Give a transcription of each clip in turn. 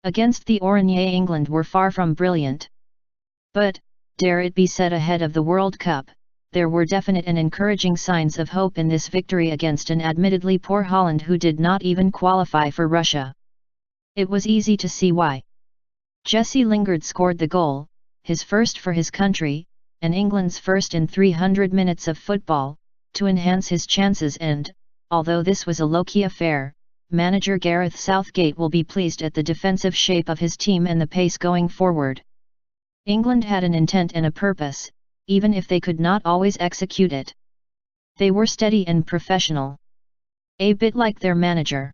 Against the Oranje England were far from brilliant. But, dare it be said ahead of the World Cup, there were definite and encouraging signs of hope in this victory against an admittedly poor Holland who did not even qualify for Russia. It was easy to see why. Jesse Lingard scored the goal, his first for his country, and England's first in 300 minutes of football, to enhance his chances and, although this was a low-key affair, manager Gareth Southgate will be pleased at the defensive shape of his team and the pace going forward. England had an intent and a purpose, even if they could not always execute it. They were steady and professional. A bit like their manager.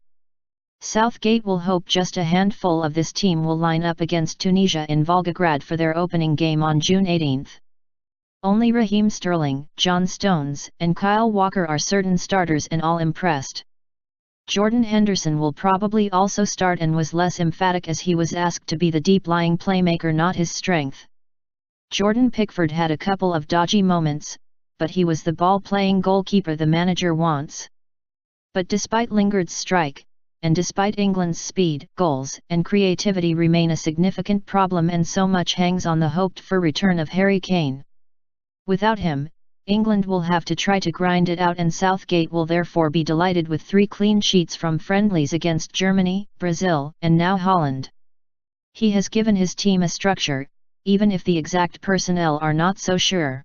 Southgate will hope just a handful of this team will line up against Tunisia in Volgograd for their opening game on June 18. Only Raheem Sterling, John Stones, and Kyle Walker are certain starters and all impressed. Jordan Henderson will probably also start and was less emphatic as he was asked to be the deep-lying playmaker, not his strength. Jordan Pickford had a couple of dodgy moments, but he was the ball-playing goalkeeper the manager wants. But despite Lingard's strike, and despite England's speed, goals and creativity remain a significant problem, and so much hangs on the hoped-for return of Harry Kane. Without him, England will have to try to grind it out, and Southgate will therefore be delighted with 3 clean sheets from friendlies against Germany, Brazil, and now Holland. He has given his team a structure, even if the exact personnel are not so sure.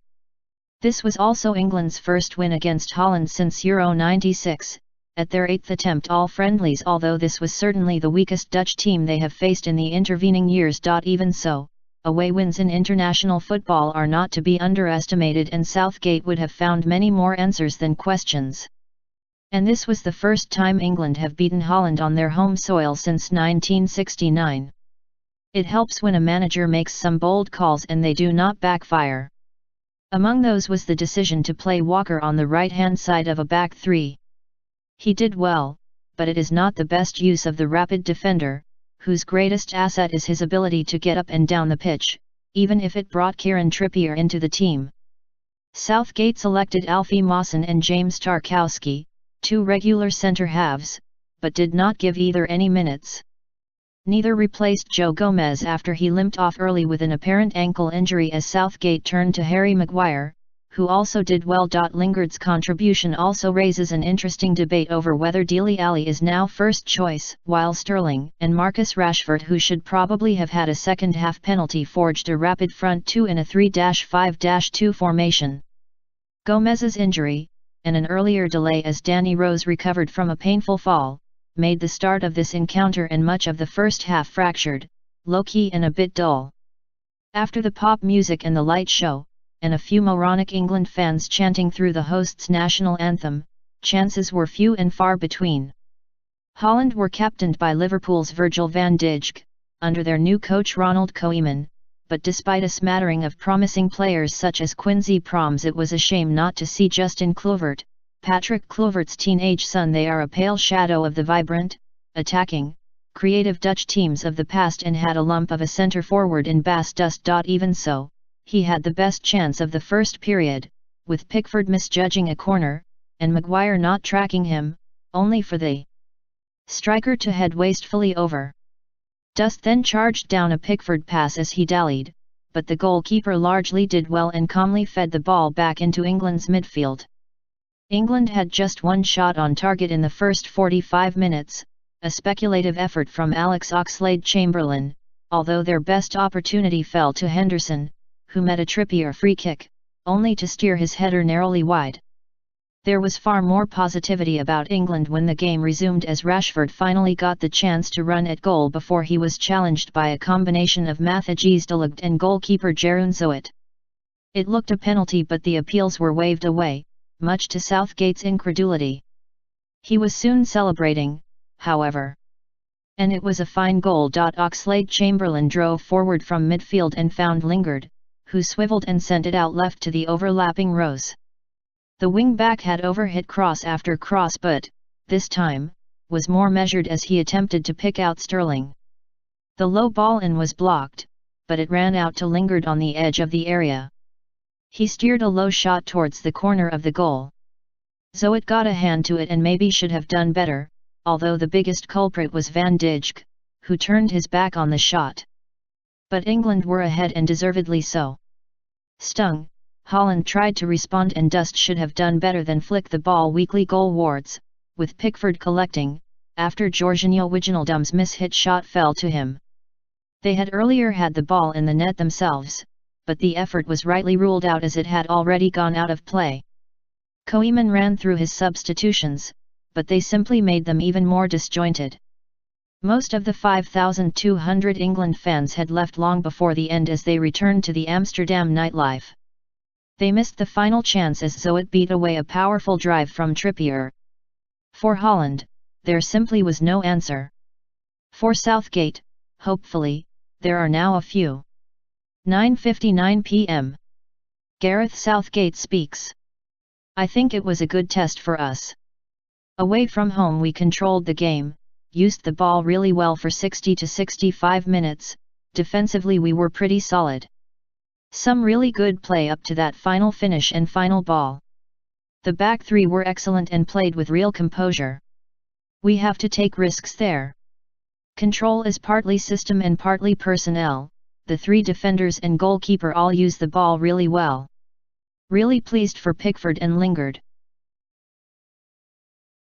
This was also England's first win against Holland since Euro '96, at their 8th attempt all friendlies, although this was certainly the weakest Dutch team they have faced in the intervening years. Even so, away wins in international football are not to be underestimated, and Southgate would have found many more answers than questions. And this was the first time England have beaten Holland on their home soil since 1969. It helps when a manager makes some bold calls and they do not backfire. Among those was the decision to play Walker on the right-hand side of a back three. He did well, but it is not the best use of the rapid defender, whose greatest asset is his ability to get up and down the pitch, even if it brought Kieran Trippier into the team. Southgate selected Alfie Mawson and James Tarkowski, 2 regular centre-halves, but did not give either any minutes. Neither replaced Joe Gomez after he limped off early with an apparent ankle injury, as Southgate turned to Harry Maguire, who also did well. Lingard's contribution also raises an interesting debate over whether Dele Alli is now first choice, while Sterling and Marcus Rashford, who should probably have had a second-half penalty, forged a rapid front 2 in a 3-5-2 formation. Gomez's injury, and an earlier delay as Danny Rose recovered from a painful fall, made the start of this encounter and much of the first half fractured, low-key and a bit dull. After the pop music and the light show, and a few moronic England fans chanting through the host's national anthem, chances were few and far between. Holland were captained by Liverpool's Virgil van Dijk, under their new coach Ronald Koeman, but despite a smattering of promising players such as Quincy Promes, it was a shame not to see Justin Kluivert, Patrick Kluivert's teenage son. They are a pale shadow of the vibrant, attacking, creative Dutch teams of the past, and had a lump of a centre-forward in Bas Dost. Even so, he had the best chance of the first period, with Pickford misjudging a corner, and Maguire not tracking him, only for the striker to head wastefully over. Dust then charged down a Pickford pass as he dallied, but the goalkeeper largely did well and calmly fed the ball back into England's midfield. England had just 1 shot on target in the first 45 minutes, a speculative effort from Alex Oxlade-Chamberlain, although their best opportunity fell to Henderson, who met a Trippier free kick, only to steer his header narrowly wide. There was far more positivity about England when the game resumed, as Rashford finally got the chance to run at goal before he was challenged by a combination of Matthijs de Ligt and goalkeeper Jeroen Zoet. It looked a penalty, but the appeals were waved away, much to Southgate's incredulity. He was soon celebrating, however. And it was a fine goal. Oxlade-Chamberlain drove forward from midfield and found Lingard, who swiveled and sent it out left to the overlapping rows. The wing-back had overhit cross after cross, but, this time, was more measured as he attempted to pick out Sterling. The low ball in was blocked, but it ran out to Lingard on the edge of the area. He steered a low shot towards the corner of the goal. Zoet got a hand to it and maybe should have done better, although the biggest culprit was Van Dijk, who turned his back on the shot. But England were ahead and deservedly so. Stung, Holland tried to respond and Dust should have done better than flick the ball weakly goalwards, with Pickford collecting, after Jorginho Wijnaldum's miss-hit shot fell to him. They had earlier had the ball in the net themselves, but the effort was rightly ruled out as it had already gone out of play. Koeman ran through his substitutions, but they simply made them even more disjointed. Most of the 5,200 England fans had left long before the end as they returned to the Amsterdam nightlife. They missed the final chance as Zoet beat away a powerful drive from Trippier. For Holland, there simply was no answer. For Southgate, hopefully, there are now a few. 9:59 p.m. Gareth Southgate speaks. I think it was a good test for us. Away from home we controlled the game, used the ball really well for 60 to 65 minutes, defensively we were pretty solid. Some really good play up to that final finish and final ball. The back three were excellent and played with real composure. We have to take risks there. Control is partly system and partly personnel, the three defenders and goalkeeper all use the ball really well. Really pleased for Pickford and Lingard.